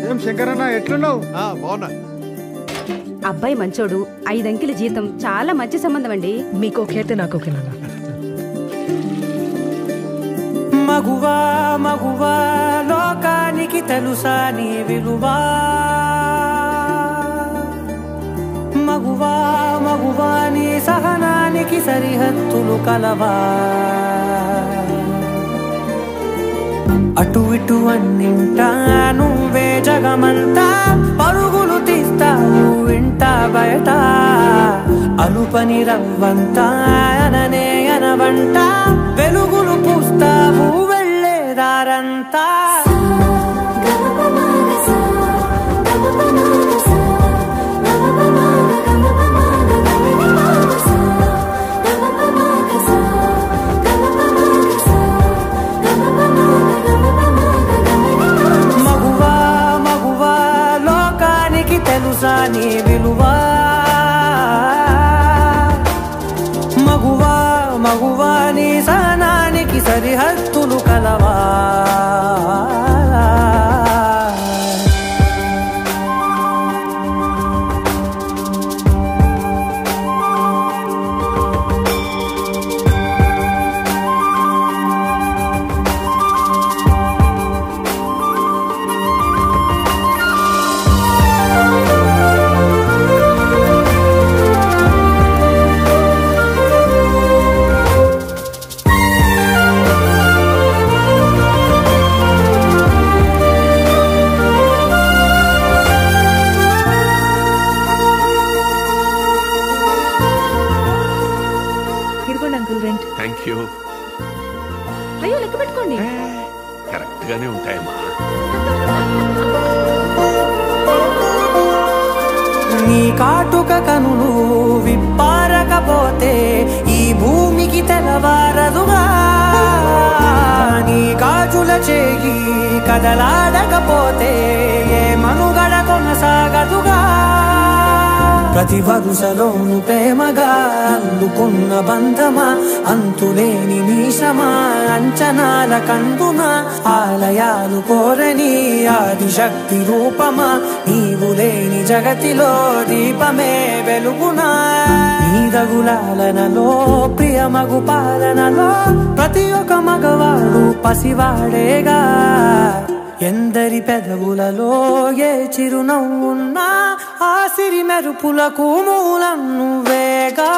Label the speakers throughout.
Speaker 1: ఏం శంకరన్న ఎట్లున్నావు?
Speaker 2: బాగున్నా.
Speaker 3: అబ్బాయి మంచోడు, 5 అంకెల జీతం, చాలా మంచి సంబంధం అండి.
Speaker 4: మీకు ఓకే అయితే నాకు ఓకే నాన్న.
Speaker 5: మగువా మగువా లోకానికి తెలుసా నీ విలువా, మగువా మగువా నీ సహనానికి సరిహద్దులు కలవా, అటు ఇటు అన్నింటా నువ్వే జగమంతా, పరుగులు తీస్తావు ఇంట బయట, అలుపని రవ్వంతా అననే అనవంట, వెలుగులు పూస్తావు వెళ్ళేదారంతా. మగువా మగువా లోకానికి తెలుసా నీ విలువా, మగువా మగువా నీ సహనానికి సరిహద్దులు కలవా.
Speaker 2: Thank you.
Speaker 3: అయ్యో లెక్క పెట్టుకోండి.
Speaker 2: కరెక్ట్ గానే ఉంటాయమ్మా.
Speaker 5: నీ కాటుక కనులు విప్పారకపోతే ఈ భూమికి తెలవారదుగా, నీ గాజుల చేయి కదలాడకపోతే ఏ మనుగడ కొనసాగదుగా, ప్రతి వరుసలోను ప్రేమగా అందుకున్న బంధమా, అంతులేని నీశమా అంచనాల కందున, ఆలయాలు కోరని ఆదిశక్తి రూపమా, నీవు లేని జగతిలో దీపమే వెలుగునా, నీదగులాలనలో ప్రియమగు పాలనలో ప్రతి ఒక్క మగవాడు పసివాడేగా, ఎందరి పెదవులలో ఏ చిరునవ్వున్నా ఆ సిరి మెరుపులకు మూలం నువ్వేగా.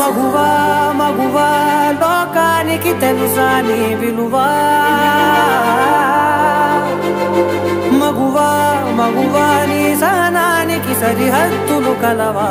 Speaker 5: మగువా మగువా లోకానికి తెలుసా నీ విలువా, మగువా మగువా నీ సహనానికి సరిహద్దులు కలవా.